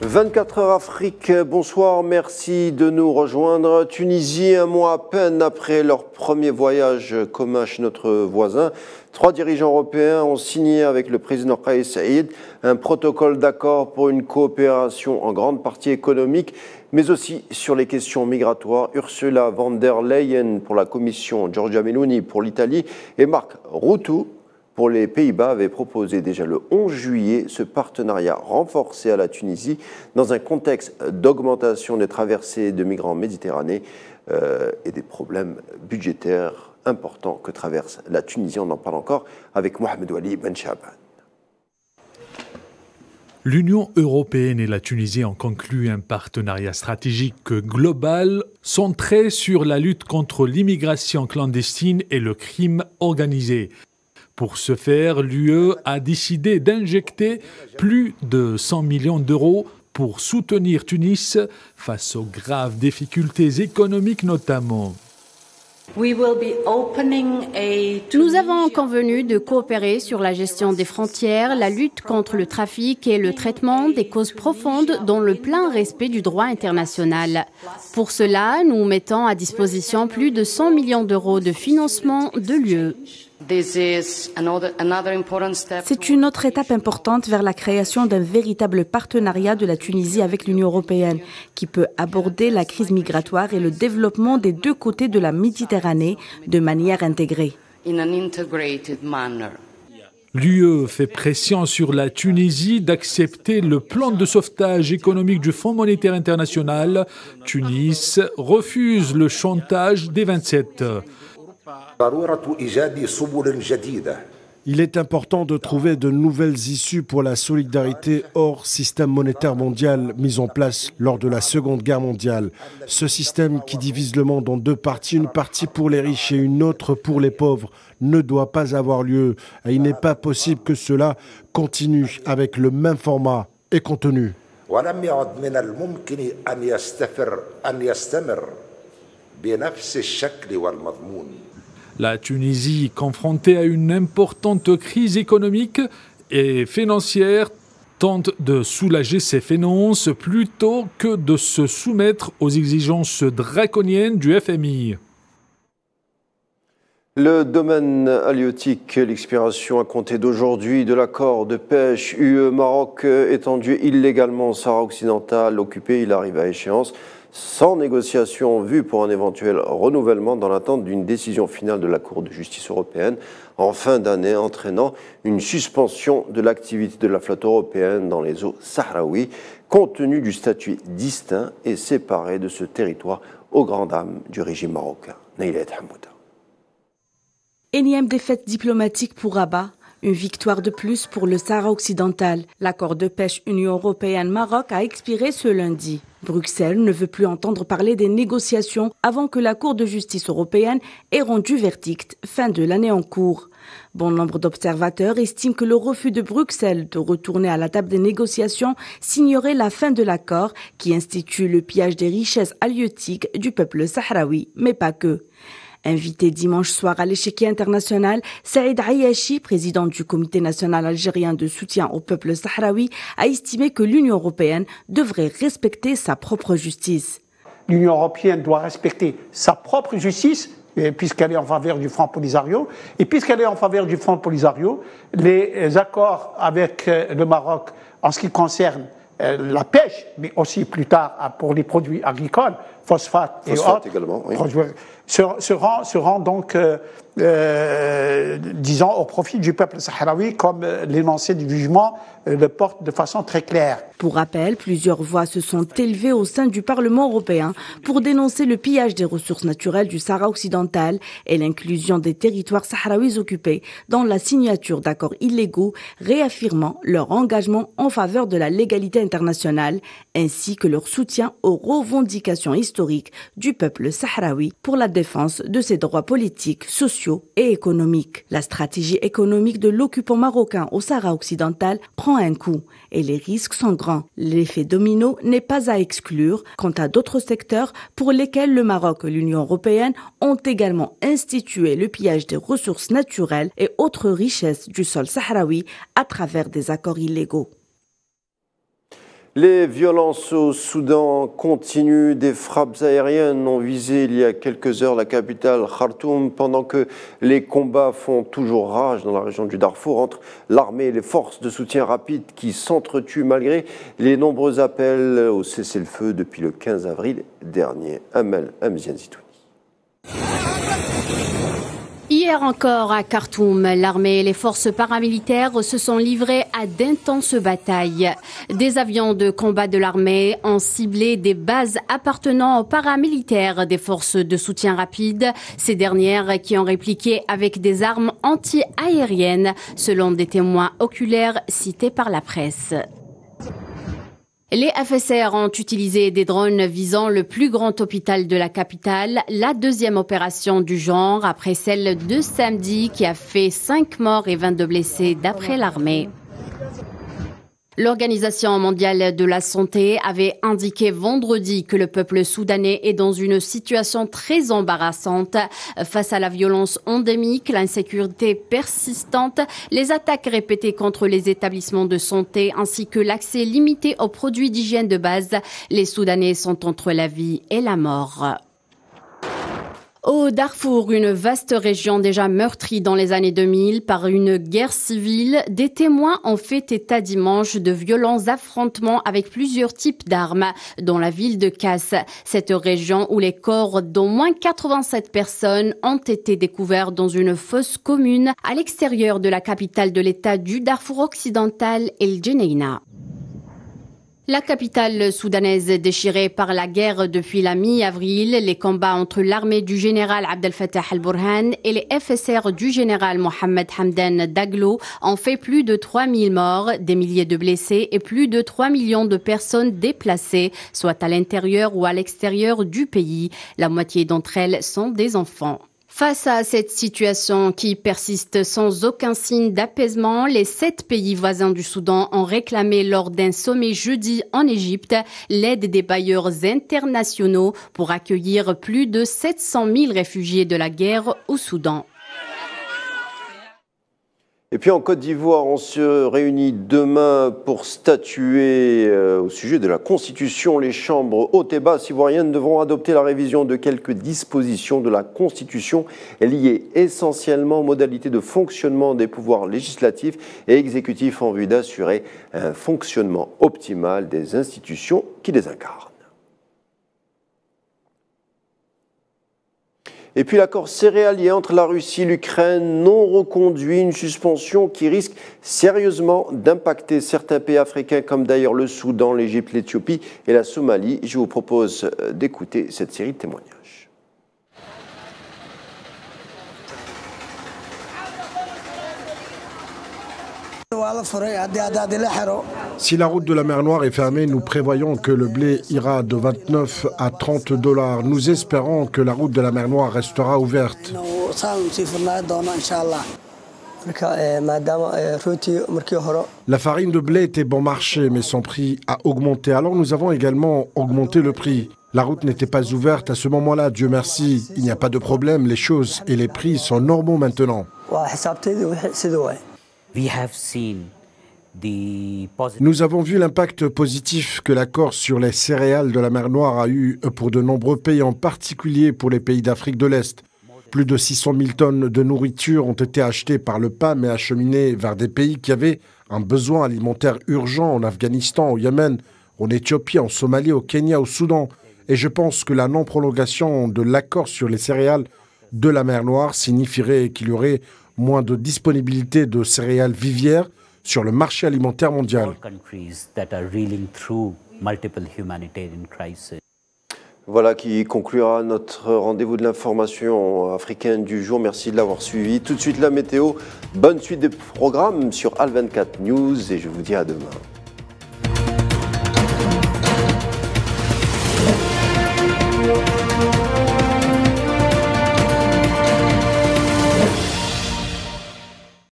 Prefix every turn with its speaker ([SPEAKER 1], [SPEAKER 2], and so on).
[SPEAKER 1] 24 heures Afrique, bonsoir, merci de nous rejoindre. Tunisie, un mois à peine après leur premier voyage commun chez notre voisin, 3 dirigeants européens ont signé avec le président Kais Saïed un protocole d'accord pour une coopération en grande partie économique, mais aussi sur les questions migratoires. Ursula von der Leyen pour la Commission, Giorgia Meloni pour l'Italie et Mark Rutte pour les Pays-Bas avait proposé déjà le 11 juillet ce partenariat renforcé à la Tunisie dans un contexte d'augmentation des traversées de migrants méditerranéens et des problèmes budgétaires importants que traverse la Tunisie. On en parle encore avec Mohamed Wali Ben Shaban.
[SPEAKER 2] L'Union européenne et la Tunisie ont conclu un partenariat stratégique global centré sur la lutte contre l'immigration clandestine et le crime organisé. Pour ce faire, l'UE a décidé d'injecter plus de 100 millions d'euros pour soutenir Tunis face aux graves difficultés économiques notamment.
[SPEAKER 3] Nous avons convenu de coopérer sur la gestion des frontières, la lutte contre le trafic et le traitement des causes profondes dans le plein respect du droit international. Pour cela, nous mettons à disposition plus de 100 millions d'euros de financement de l'UE.
[SPEAKER 4] C'est une autre étape importante vers la création d'un véritable partenariat de la Tunisie avec l'Union européenne qui peut aborder la crise migratoire et le développement des deux côtés de la Méditerranée de manière intégrée.
[SPEAKER 2] L'UE fait pression sur la Tunisie d'accepter le plan de sauvetage économique du Fonds monétaire international. Tunis refuse le chantage des 27.
[SPEAKER 5] Il est important de trouver de nouvelles issues pour la solidarité hors système monétaire mondial mis en place lors de la Seconde Guerre mondiale. Ce système qui divise le monde en deux parties, une partie pour les riches et une autre pour les pauvres, ne doit pas avoir lieu. Et il n'est pas possible que cela continue avec le même format et contenu.
[SPEAKER 2] La Tunisie, confrontée à une importante crise économique et financière, tente de soulager ses finances plutôt que de se soumettre aux exigences draconiennes du FMI.
[SPEAKER 1] Le domaine halieutique, l'expiration à compter d'aujourd'hui de l'accord de pêche UE-Maroc étendu illégalement au Sahara occidental occupé, il arrive à échéance sans négociation vue pour un éventuel renouvellement dans l'attente d'une décision finale de la Cour de justice européenne en fin d'année entraînant une suspension de l'activité de la flotte européenne dans les eaux sahraouis compte tenu du statut distinct et séparé de ce territoire aux grandes dames du régime marocain. Naïlet Hamouda.
[SPEAKER 4] Énième défaite diplomatique pour Rabat, une victoire de plus pour le Sahara occidental. L'accord de pêche Union européenne-Maroc a expiré ce lundi. Bruxelles ne veut plus entendre parler des négociations avant que la Cour de justice européenne ait rendu verdict fin de l'année en cours. Bon nombre d'observateurs estiment que le refus de Bruxelles de retourner à la table des négociations signerait la fin de l'accord qui institue le pillage des richesses halieutiques du peuple sahraoui, mais pas que. Invité dimanche soir à l'échiquier international, Saïd Ayachi, président du Comité national algérien de soutien au peuple sahraoui, a estimé que l'Union européenne devrait respecter sa propre justice.
[SPEAKER 6] L'Union européenne doit respecter sa propre justice, puisqu'elle est en faveur du Front Polisario. Et puisqu'elle est en faveur du Front Polisario, les accords avec le Maroc en ce qui concerne la pêche, mais aussi plus tard pour les produits agricoles, phosphate et autres,
[SPEAKER 1] également, oui.
[SPEAKER 6] seront donc, disons, au profit du peuple sahraoui, comme l'énoncé du jugement le porte de façon très claire.
[SPEAKER 4] Pour rappel, plusieurs voix se sont élevées au sein du Parlement européen pour dénoncer le pillage des ressources naturelles du Sahara occidental et l'inclusion des territoires sahraouis occupés dans la signature d'accords illégaux, réaffirmant leur engagement en faveur de la légalité internationale, ainsi que leur soutien aux revendications historiques du peuple sahraoui pour la défense de ses droits politiques, sociaux et économiques. La stratégie économique de l'occupant marocain au Sahara occidental prend un coup et les risques sont grands. L'effet domino n'est pas à exclure quant à d'autres secteurs pour lesquels le Maroc et l'Union européenne ont également institué le pillage des ressources naturelles et autres richesses du sol sahraoui à travers des accords illégaux.
[SPEAKER 1] Les violences au Soudan continuent. Des frappes aériennes ont visé il y a quelques heures la capitale Khartoum pendant que les combats font toujours rage dans la région du Darfour entre l'armée et les forces de soutien rapide qui s'entretuent malgré les nombreux appels au cessez-le-feu depuis le 15 avril dernier. Amel Amzian Zitouni.
[SPEAKER 3] Hier encore à Khartoum, l'armée et les forces paramilitaires se sont livrés à d'intenses batailles. Des avions de combat de l'armée ont ciblé des bases appartenant aux paramilitaires des forces de soutien rapide, ces dernières qui ont répliqué avec des armes anti-aériennes, selon des témoins oculaires cités par la presse. Les FSR ont utilisé des drones visant le plus grand hôpital de la capitale, la deuxième opération du genre après celle de samedi qui a fait 5 morts et 22 blessés d'après l'armée. L'Organisation mondiale de la santé avait indiqué vendredi que le peuple soudanais est dans une situation très embarrassante face à la violence endémique, l'insécurité persistante, les attaques répétées contre les établissements de santé ainsi que l'accès limité aux produits d'hygiène de base. Les Soudanais sont entre la vie et la mort. Au Darfour, une vaste région déjà meurtrie dans les années 2000 par une guerre civile, des témoins ont fait état dimanche de violents affrontements avec plusieurs types d'armes dans la ville de Kass. Cette région où les corps d'au moins 87 personnes ont été découverts dans une fosse commune à l'extérieur de la capitale de l'État du Darfour occidental, El Geneina. La capitale soudanaise déchirée par la guerre depuis la mi-avril, les combats entre l'armée du général Abdel Fattah al-Burhan et les FSR du général Mohamed Hamdan Daglo ont fait plus de 3000 morts, des milliers de blessés et plus de 3 millions de personnes déplacées, soit à l'intérieur ou à l'extérieur du pays. La moitié d'entre elles sont des enfants. Face à cette situation qui persiste sans aucun signe d'apaisement, les 7 pays voisins du Soudan ont réclamé lors d'un sommet jeudi en Égypte l'aide des bailleurs internationaux pour accueillir plus de 700 000 réfugiés de la guerre au Soudan.
[SPEAKER 1] Et puis en Côte d'Ivoire, on se réunit demain pour statuer au sujet de la Constitution. Les chambres hautes et basses ivoiriennes devront adopter la révision de quelques dispositions de la Constitution liées essentiellement aux modalités de fonctionnement des pouvoirs législatifs et exécutifs en vue d'assurer un fonctionnement optimal des institutions qui les incarnent. Et puis l'accord céréalier entre la Russie et l'Ukraine non reconduit, une suspension qui risque sérieusement d'impacter certains pays africains comme d'ailleurs le Soudan, l'Égypte, l'Éthiopie et la Somalie. Je vous propose d'écouter cette série de témoignages.
[SPEAKER 5] Si la route de la mer Noire est fermée, nous prévoyons que le blé ira de 29 à 30 $. Nous espérons que la route de la mer Noire restera ouverte. La farine de blé était bon marché, mais son prix a augmenté. Alors nous avons également augmenté le prix. La route n'était pas ouverte à ce moment-là, Dieu merci. Il n'y a pas de problème, les choses et les prix sont normaux maintenant. Nous avons vu l'impact positif que l'accord sur les céréales de la mer Noire a eu pour de nombreux pays, en particulier pour les pays d'Afrique de l'Est. Plus de 600 000 tonnes de nourriture ont été achetées par le PAM et acheminées vers des pays qui avaient un besoin alimentaire urgent en Afghanistan, au Yémen, en Éthiopie, en Somalie, au Kenya, au Soudan. Et je pense que la non-prolongation de l'accord sur les céréales de la mer Noire signifierait qu'il y aurait moins de disponibilité de céréales vivières sur le marché alimentaire mondial.
[SPEAKER 1] Voilà qui conclura notre rendez-vous de l'information africaine du jour. Merci de l'avoir suivi. Tout de suite la météo. Bonne suite des programmes sur Al 24 News et je vous dis à demain.